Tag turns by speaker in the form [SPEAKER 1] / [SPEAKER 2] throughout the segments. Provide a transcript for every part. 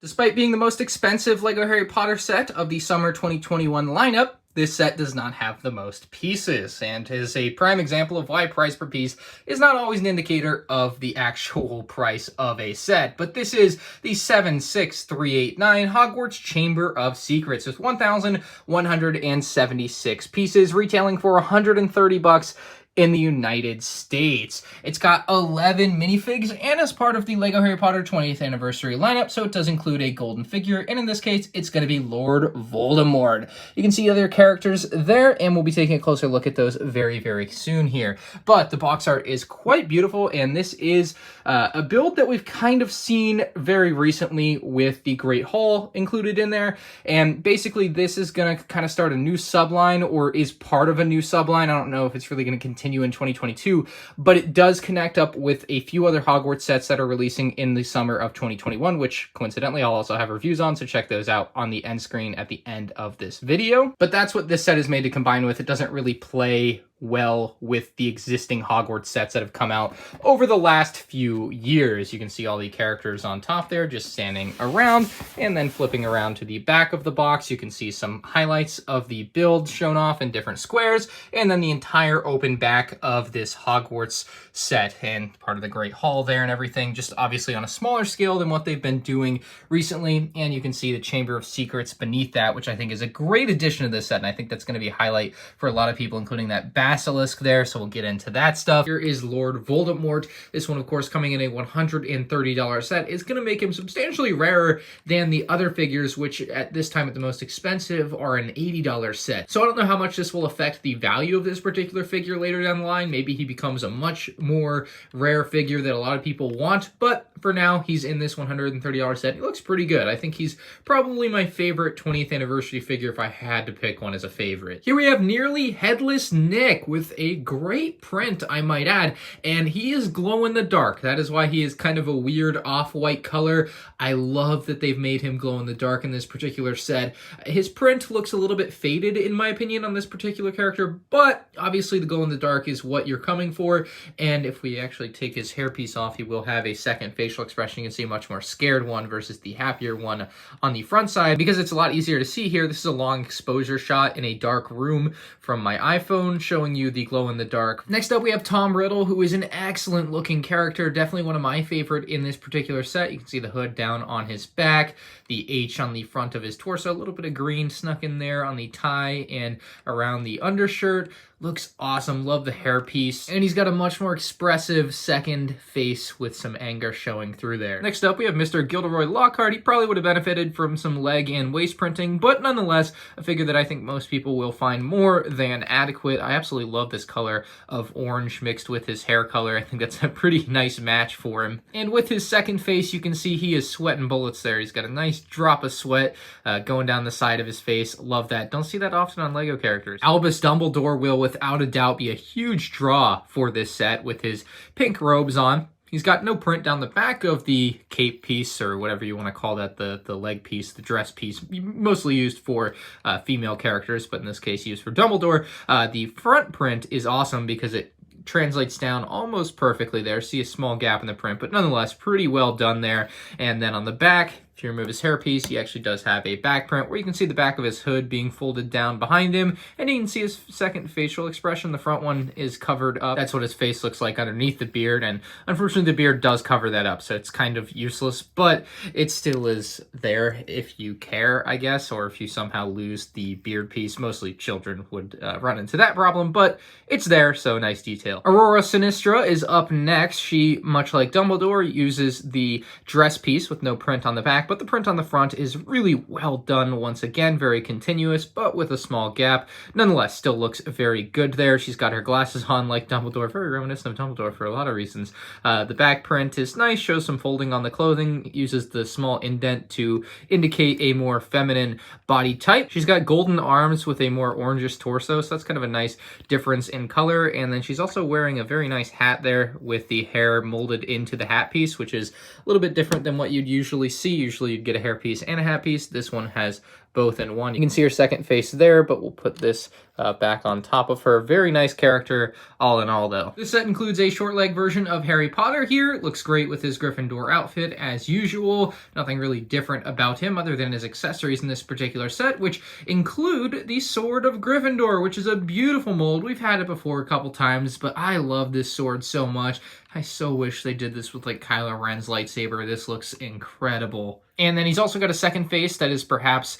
[SPEAKER 1] Despite being the most expensive LEGO Harry Potter set of the summer 2021 lineup, this set does not have the most pieces, and is a prime example of why price per piece is not always an indicator of the actual price of a set. But this is the 76389 Hogwarts Chamber of Secrets with 1,176 pieces, retailing for $130 in the United States. It's got 11 minifigs and is part of the LEGO Harry Potter 20th anniversary lineup, so it does include a golden figure, and in this case, it's going to be Lord Voldemort. You can see other characters there, and we'll be taking a closer look at those very, very soon here. But the box art is quite beautiful, and this is a build that we've kind of seen very recently with the Great Hall included in there, and basically this is going to kind of start a new subline, or is part of a new subline. I don't know if it's really going to continue in 2022, but it does connect up with a few other Hogwarts sets that are releasing in the summer of 2021, which coincidentally I'll also have reviews on, so check those out on the end screen at the end of this video. But that's what this set is made to combine with. It doesn't really play well with the existing Hogwarts sets that have come out over the last few years. You can see all the characters on top there just standing around, and then flipping around to the back of the box, you can see some highlights of the build shown off in different squares, and then the entire open back of this Hogwarts set and part of the Great Hall there and everything, just obviously on a smaller scale than what they've been doing recently. And you can see the Chamber of Secrets beneath that, which I think is a great addition to this set, and I think that's going to be a highlight for a lot of people, including that Basilisk there, so we'll get into that stuff. Here is Lord Voldemort. This one, of course, coming in a $130 set, is going to make him substantially rarer than the other figures, which at this time at the most expensive are an $80 set. So I don't know how much this will affect the value of this particular figure later down the line. Maybe he becomes a much more rare figure that a lot of people want, but for now, he's in this $130 set. He looks pretty good. I think he's probably my favorite 20th anniversary figure if I had to pick one as a favorite. Here we have nearly headless Nick with a great print, I might add, and he is glow in the dark. That is why he is kind of a weird off-white color. I love that they've made him glow in the dark in this particular set. His print looks a little bit faded in my opinion on this particular character, but obviously the glow in the dark is what you're coming for, and if we actually take his hairpiece off, he will have a second facial expression. You can see a much more scared one versus the happier one on the front side. Because it's a lot easier to see here, this is a long exposure shot in a dark room from my iPhone showing you the glow in the dark. Next up we have Tom Riddle, who is an excellent looking character, definitely one of my favorite in this particular set. You can see the hood down on his back, the H on the front of his torso, a little bit of green snuck in there on the tie and around the undershirt. Looks awesome, love the hairpiece, and he's got a much more expressive second face with some anger showing through there. Next up, we have Mr. Gilderoy Lockhart. He probably would have benefited from some leg and waist printing, but nonetheless, a figure that I think most people will find more than adequate. I absolutely love this color of orange mixed with his hair color. I think that's a pretty nice match for him. And with his second face, you can see he is sweating bullets there. He's got a nice drop of sweat going down the side of his face. Love that. Don't see that often on LEGO characters. Albus Dumbledore will without a doubt be a huge draw for this set with his pink robes on. He's got no print down the back of the cape piece, or whatever you want to call that, the leg piece, the dress piece, mostly used for female characters, but in this case used for Dumbledore. The front print is awesome because it translates down almost perfectly there. See a small gap in the print, but nonetheless pretty well done there. And then on the back, if you remove his hairpiece, he actually does have a back print where you can see the back of his hood being folded down behind him, and you can see his second facial expression. The front one is covered up. That's what his face looks like underneath the beard, and unfortunately the beard does cover that up, so it's kind of useless, but it still is there if you care, I guess, or if you somehow lose the beard piece. Mostly children would run into that problem, but it's there, so nice detail. Aurora Sinistra is up next. She, much like Dumbledore, uses the dress piece with no print on the back, but the print on the front is really well done once again, very continuous, but with a small gap. Nonetheless, still looks very good there. She's got her glasses on like Dumbledore, very reminiscent of Dumbledore for a lot of reasons. The back print is nice, shows some folding on the clothing, uses the small indent to indicate a more feminine body type. She's got golden arms with a more orangish torso, so that's kind of a nice difference in color, and then she's also wearing a very nice hat there with the hair molded into the hat piece, which is a little bit different than what you'd usually see. Usually you'd get a hairpiece and a hat piece. This one has both in one. You can see her second face there, but we'll put this back on top of her. Very nice character, all in all, though. This set includes a short leg version of Harry Potter here. Looks great with his Gryffindor outfit, as usual. Nothing really different about him other than his accessories in this particular set, which include the Sword of Gryffindor, which is a beautiful mold. We've had it before a couple times, but I love this sword so much. I so wish they did this with, like, Kylo Ren's lightsaber. This looks incredible. And then he's also got a second face that is perhaps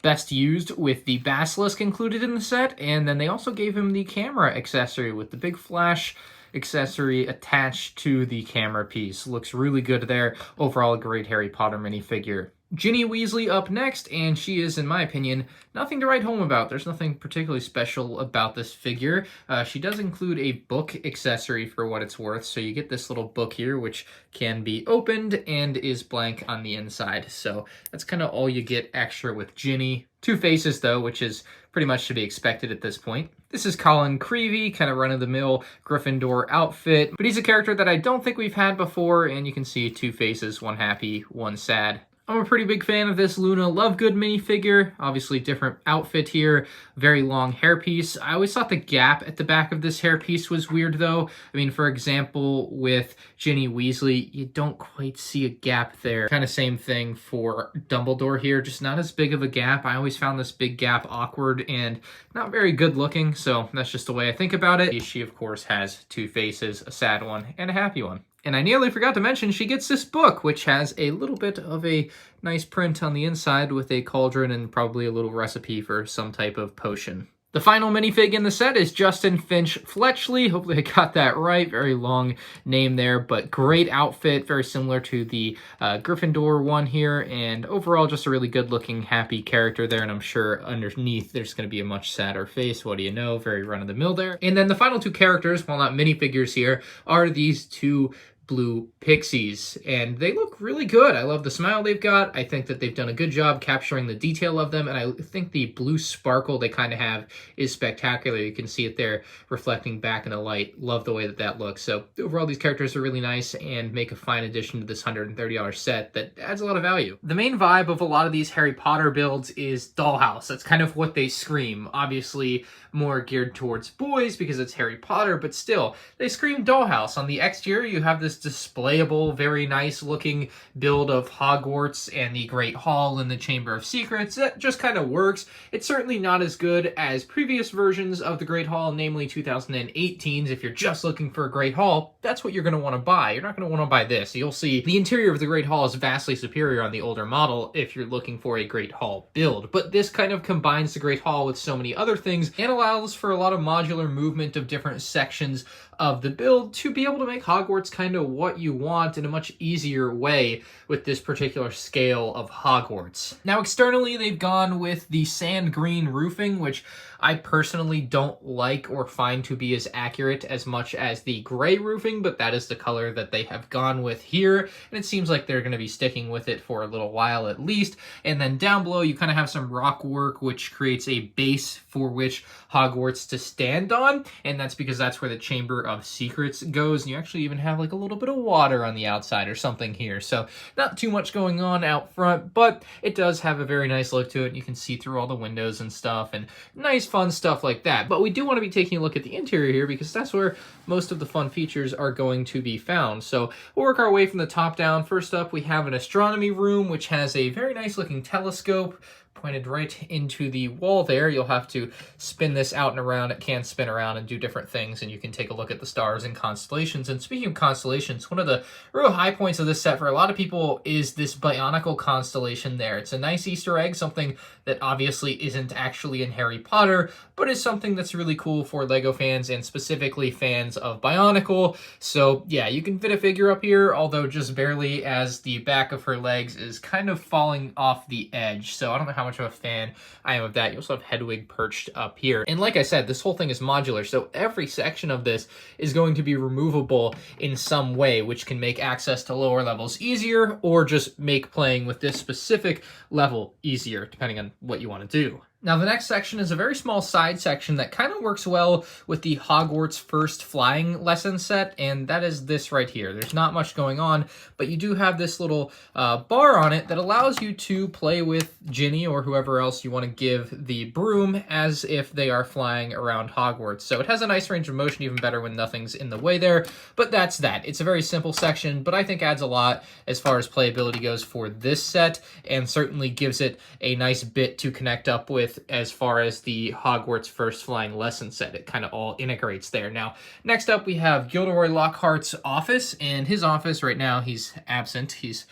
[SPEAKER 1] best used with the Basilisk included in the set. And then they also gave him the camera accessory with the big flash accessory attached to the camera piece. Looks really good there. Overall, a great Harry Potter minifigure. Ginny Weasley up next, and she is, in my opinion, nothing to write home about. There's nothing particularly special about this figure. She does include a book accessory for what it's worth, so you get this little book here, which can be opened and is blank on the inside. So that's kind of all you get extra with Ginny. Two faces, though, which is pretty much to be expected at this point. This is Colin Creevey, kind of run-of-the-mill Gryffindor outfit, but he's a character that I don't think we've had before, and you can see two faces, one happy, one sad. I'm a pretty big fan of this Luna Lovegood minifigure. Obviously different outfit here, very long hairpiece. I always thought the gap at the back of this hairpiece was weird though. I mean, for example, with Ginny Weasley, you don't quite see a gap there. Kind of same thing for Dumbledore here, just not as big of a gap. I always found this big gap awkward and not very good looking, so that's just the way I think about it. She, of course, has two faces, a sad one and a happy one. And I nearly forgot to mention she gets this book, which has a little bit of a nice print on the inside with a cauldron and probably a little recipe for some type of potion. The final minifig in the set is Justin Finch Fletchley. Hopefully I got that right. Very long name there, but great outfit. Very similar to the Gryffindor one here. And overall, just a really good looking, happy character there. And I'm sure underneath there's going to be a much sadder face. What do you know? Very run-of-the-mill there. And then the final two characters, while not minifigures here, are these two blue pixies, and they look really good. I love the smile they've got. I think that they've done a good job capturing the detail of them, and I think the blue sparkle they kind of have is spectacular. You can see it there reflecting back in the light. Love the way that that looks. So overall, these characters are really nice and make a fine addition to this $130 set that adds a lot of value. The main vibe of a lot of these Harry Potter builds is dollhouse. That's kind of what they scream. Obviously more geared towards boys because it's Harry Potter, but still, they scream dollhouse. On the exterior, you have this displayable, very nice looking build of Hogwarts and the Great Hall and the Chamber of Secrets. That just kind of works. It's certainly not as good as previous versions of the Great Hall, namely 2018's. If you're just looking for a Great Hall, that's what you're going to want to buy. You're not going to want to buy this. You'll see the interior of the Great Hall is vastly superior on the older model if you're looking for a Great Hall build. But this kind of combines the Great Hall with so many other things and allows for a lot of modular movement of different sections of the build to be able to make Hogwarts kind of what you want in a much easier way with this particular scale of Hogwarts. Now, externally, they've gone with the sand green roofing, which I personally don't like or find to be as accurate as much as the gray roofing, but that is the color that they have gone with here, and it seems like they're going to be sticking with it for a little while at least. And then down below, you kind of have some rock work, which creates a base for which Hogwarts to stand on, and that's because that's where the Chamber of Secrets goes, and you actually even have like a little bit of water on the outside or something here. So not too much going on out front, but it does have a very nice look to it. You can see through all the windows and stuff, and nice fun stuff like that. But we do want to be taking a look at the interior here because that's where most of the fun features are going to be found. So we'll work our way from the top down. First up, we have an astronomy room, which has a very nice looking telescope pointed right into the wall there. You'll have to spin this out and around. It can spin around and do different things, and you can take a look at the stars and constellations. And speaking of constellations, one of the real high points of this set for a lot of people is this Bionicle constellation there. It's a nice Easter egg, something that obviously isn't actually in Harry Potter, but is something that's really cool for LEGO fans and specifically fans of Bionicle. So yeah, you can fit a figure up here, although just barely, as the back of her legs is kind of falling off the edge. So I don't know how much of a fan I am of that. You also have Hedwig perched up here. And like I said, this whole thing is modular, so every section of this is going to be removable in some way, which can make access to lower levels easier or just make playing with this specific level easier, depending on what you want to do. Now, the next section is a very small side section that kind of works well with the Hogwarts First Flying lesson set, and that is this right here. There's not much going on, but you do have this little bar on it that allows you to play with Ginny or whoever else you want to give the broom as if they are flying around Hogwarts. So it has a nice range of motion, even better when nothing's in the way there, but that's that. It's a very simple section, but I think adds a lot as far as playability goes for this set, and certainly gives it a nice bit to connect up with as far as the Hogwarts First Flying lesson set. It kind of all integrates there. Now, next up we have Gilderoy Lockhart's office, and his office right now, he's absent. He's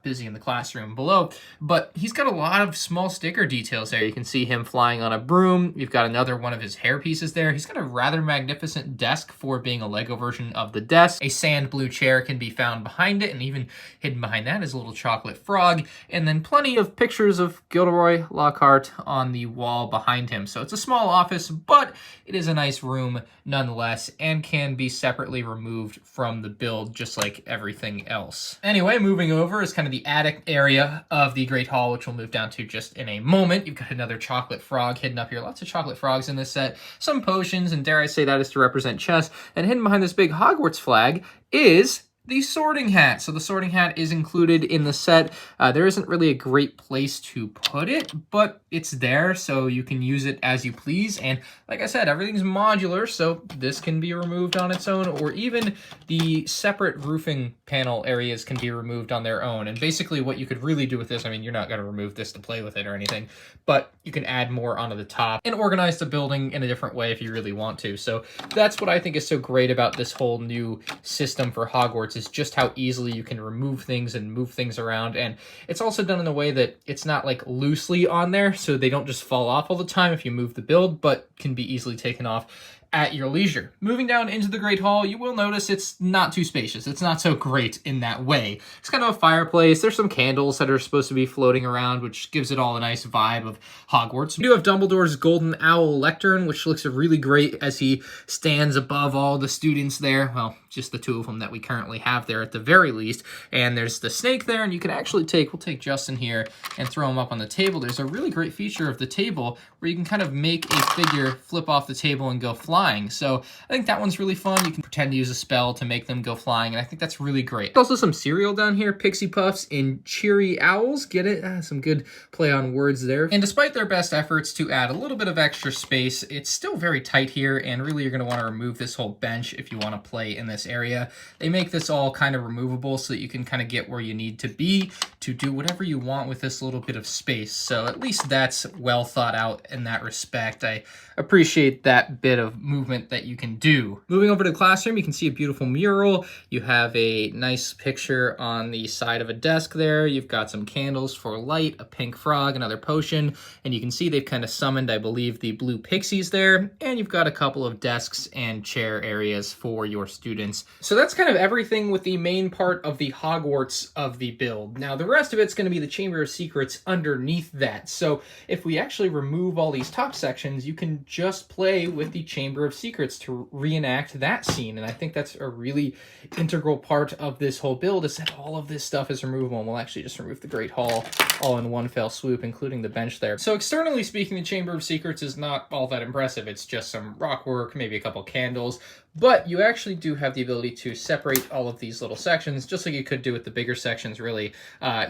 [SPEAKER 1] busy in the classroom below, but he's got a lot of small sticker details there. You can see him flying on a broom. You've got another one of his hair pieces there. He's got a rather magnificent desk for being a Lego version of the desk. A sand blue chair can be found behind it, and even hidden behind that is a little chocolate frog, and then plenty of pictures of Gilderoy Lockhart on the wall behind him. So it's a small office, but it is a nice room nonetheless, and can be separately removed from the build just like everything else. Anyway, moving over is kind of the attic area of the Great Hall, which we'll move down to just in a moment. You've got another chocolate frog hidden up here. Lots of chocolate frogs in this set. Some potions, and dare I say that is to represent chess. And hidden behind this big Hogwarts flag is the sorting hat. So the sorting hat is included in the set. There isn't really a great place to put it, but it's there, so you can use it as you please. And like I said, everything's modular, so this can be removed on its own, or even the separate roofing panel areas can be removed on their own. And basically what you could really do with this, I mean, you're not going to remove this to play with it or anything, but you can add more onto the top and organize the building in a different way if you really want to. So that's what I think is so great about this whole new system for Hogwarts, is just how easily you can remove things and move things around. And it's also done in a way that it's not like loosely on there, so they don't just fall off all the time if you move the build, but can be easily taken off at your leisure. Moving down into the Great Hall, you will notice it's not too spacious. It's not so great in that way. It's kind of a fireplace. There's some candles that are supposed to be floating around, which gives it all a nice vibe of Hogwarts. We do have Dumbledore's Golden Owl Lectern, which looks really great as he stands above all the students there. Well, just the two of them that we currently have there at the very least. And there's the snake there, and you can actually we'll take Justin here and throw him up on the table. There's a really great feature of the table where you can kind of make a figure flip off the table and go flying. So I think that one's really fun. You can pretend to use a spell to make them go flying, and I think that's really great. There's also some cereal down here, Pixie Puffs and Cheery Owls. Get it? Some good play on words there. And despite their best efforts to add a little bit of extra space, it's still very tight here, and really you're going to want to remove this whole bench if you want to play in this area. They make this all kind of removable so that you can kind of get where you need to be to do whatever you want with this little bit of space. So at least that's well thought out in that respect. I appreciate that bit of movement that you can do. Moving over to the classroom, you can see a beautiful mural. You have a nice picture on the side of a desk there. You've got some candles for light, a pink frog, another potion, and you can see they've kind of summoned, I believe, the blue pixies there, and you've got a couple of desks and chair areas for your students. So that's kind of everything with the main part of the Hogwarts of the build. Now, the rest of it's going to be the Chamber of Secrets underneath that. So if we actually remove all these top sections, you can just play with the Chamber of Secrets to reenact that scene. And I think that's a really integral part of this whole build, is that all of this stuff is removable. And we'll actually just remove the Great Hall all in one fell swoop, including the bench there. So externally speaking, the Chamber of Secrets is not all that impressive. It's just some rock work, maybe a couple candles, but you actually do have the ability to separate all of these little sections, just like you could do with the bigger sections, really.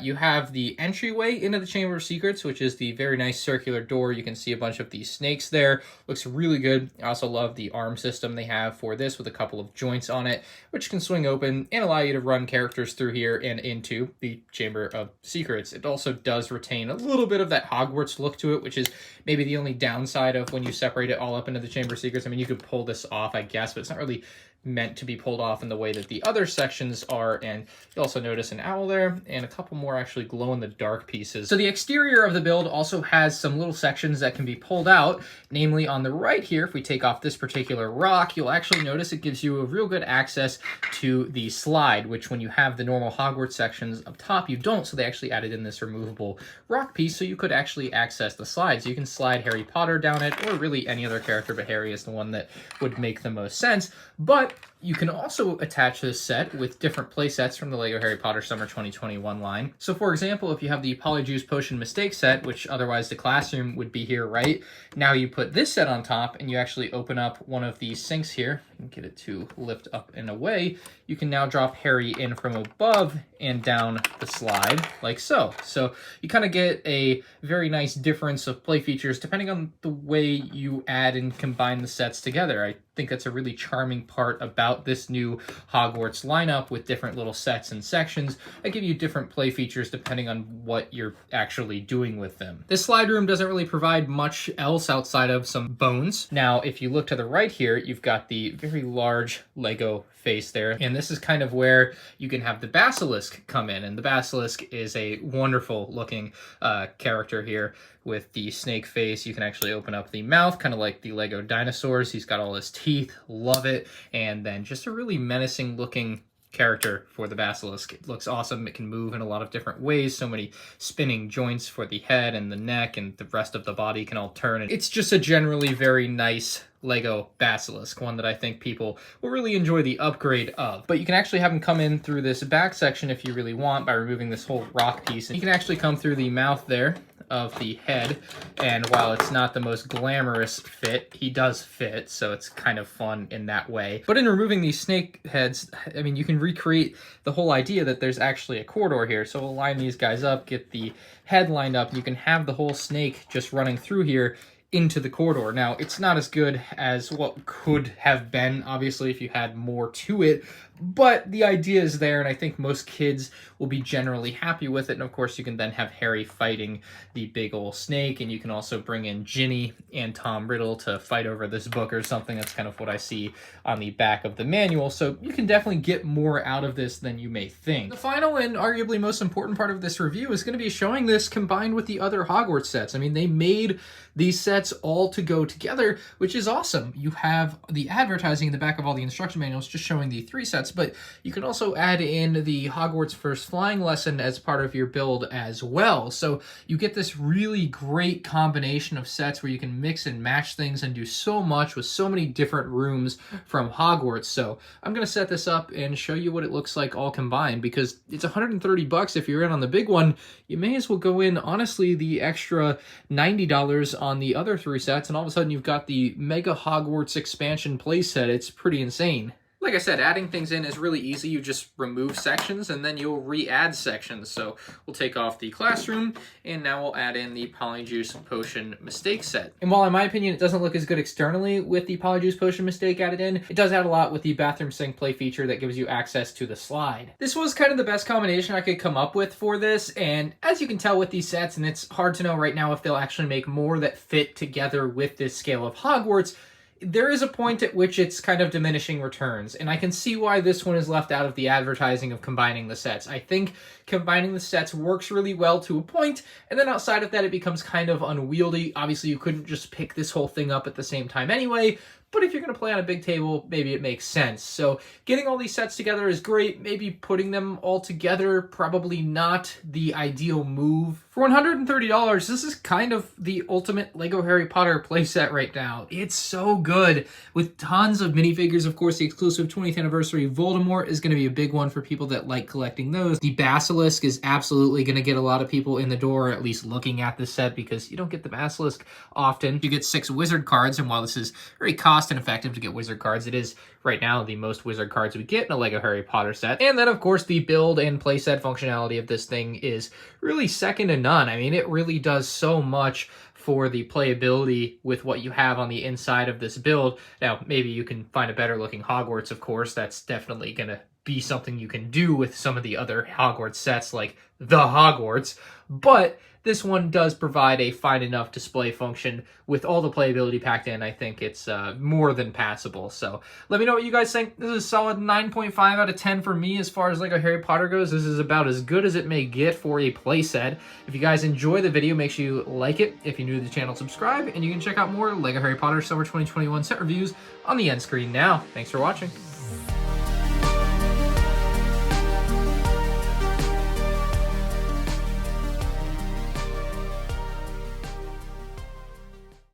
[SPEAKER 1] You have the entryway into the Chamber of Secrets, which is the very nice circular door. You can see a bunch of these snakes there. Looks really good. I also love the arm system they have for this with a couple of joints on it, which can swing open and allow you to run characters through here and into the Chamber of Secrets. It also does retain a little bit of that Hogwarts look to it, which is maybe the only downside of when you separate it all up into the Chamber of Secrets. I mean, you could pull this off, I guess, but it's not really meant to be pulled off in the way that the other sections are. And you also notice an owl there and a couple more actually glow-in-the-dark pieces. So the exterior of the build also has some little sections that can be pulled out, namely on the right here. If we take off this particular rock, you'll actually notice it gives you a real good access to the slide, which when you have the normal Hogwarts sections up top, you don't. So they actually added in this removable rock piece, so you could actually access the slide. So you can slide Harry Potter down it, or really any other character, but Harry is the one that would make the most sense. But You can also attach this set with different play sets from the LEGO Harry Potter Summer 2021 line. So for example, if you have the Polyjuice Potion Mistake set, which otherwise the classroom would be here, right? Now you put this set on top and you actually open up one of these sinks here and get it to lift up and away. You can now drop Harry in from above and down the slide like so. So you kind of get a very nice difference of play features depending on the way you add and combine the sets together. I think that's a really charming part about this new Hogwarts lineup with different little sets and sections that give you different play features depending on what you're actually doing with them. This slide room doesn't really provide much else outside of some bones. Now, if you look to the right here, you've got the very large Lego face there, and this is kind of where you can have the Basilisk come in, and the Basilisk is a wonderful looking character here with the snake face. You can actually open up the mouth, kind of like the Lego dinosaurs. He's got all his teeth, love it, and then just a really menacing looking character for the Basilisk. It looks awesome. It can move in a lot of different ways. So many spinning joints for the head and the neck, and the rest of the body can all turn. It's just a generally very nice LEGO Basilisk, one that I think people will really enjoy the upgrade of. But you can actually have him come in through this back section if you really want by removing this whole rock piece. And you can actually come through the mouth there of the head, and while it's not the most glamorous fit, he does fit, so it's kind of fun in that way. But in removing these snake heads, I mean, you can recreate the whole idea that there's actually a corridor here. So we'll line these guys up, get the head lined up, and you can have the whole snake just running through here into the corridor. Now, it's not as good as what could have been, obviously, if you had more to it, but the idea is there, and I think most kids will be generally happy with it. And of course, you can then have Harry fighting the big old snake, and you can also bring in Ginny and Tom Riddle to fight over this book or something. That's kind of what I see on the back of the manual, so you can definitely get more out of this than you may think. The final and arguably most important part of this review is going to be showing this combined with the other Hogwarts sets. I mean, they made these sets all to go together, which is awesome. You have the advertising in the back of all the instruction manuals just showing the 3 sets, but you can also add in the Hogwarts First Flying lesson as part of your build as well. So you get this really great combination of sets where you can mix and match things and do so much with so many different rooms from Hogwarts. So I'm going to set this up and show you what it looks like all combined, because it's $130 if you're in on the big one. You may as well go in, honestly, the extra $90 on the other 3 sets, and all of a sudden you've got the Mega Hogwarts expansion playset. It's pretty insane. Like I said, adding things in is really easy. You just remove sections and then you'll re-add sections. So we'll take off the classroom and now we'll add in the Polyjuice Potion Mistake set. And while in my opinion it doesn't look as good externally with the Polyjuice Potion Mistake added in, it does add a lot with the bathroom sink play feature that gives you access to the slide. This was kind of the best combination I could come up with for this, and as you can tell with these sets, and it's hard to know right now if they'll actually make more that fit together with this scale of Hogwarts, there is a point at which it's kind of diminishing returns, and I can see why this one is left out of the advertising of combining the sets. I think combining the sets works really well to a point, and then outside of that it becomes kind of unwieldy. Obviously you couldn't just pick this whole thing up at the same time anyway, but if you're going to play on a big table, maybe it makes sense. So getting all these sets together is great. Maybe putting them all together, probably not the ideal move. For $130, this is kind of the ultimate LEGO Harry Potter playset right now. It's so good, with tons of minifigures. Of course, the exclusive 20th anniversary Voldemort is going to be a big one for people that like collecting those. The Basilisk is absolutely going to get a lot of people in the door, at least looking at this set, because you don't get the Basilisk often. You get 6 wizard cards, and while this is very cost and effective to get wizard cards, it is right now the most wizard cards we get in a LEGO Harry Potter set. And then of course the build and playset functionality of this thing is really second to none. I mean, it really does so much for the playability with what you have on the inside of this build. Now, maybe you can find a better looking Hogwarts, of course. That's definitely gonna be something you can do with some of the other Hogwarts sets like the Hogwarts, but this one does provide a fine enough display function with all the playability packed in. I think it's more than passable. So let me know what you guys think. This is a solid 9.5 out of 10 for me as far as LEGO Harry Potter goes. This is about as good as it may get for a playset. If you guys enjoy the video, make sure you like it. If you're new to the channel, subscribe, and you can check out more LEGO Harry Potter Summer 2021 set reviews on the end screen now. Thanks for watching.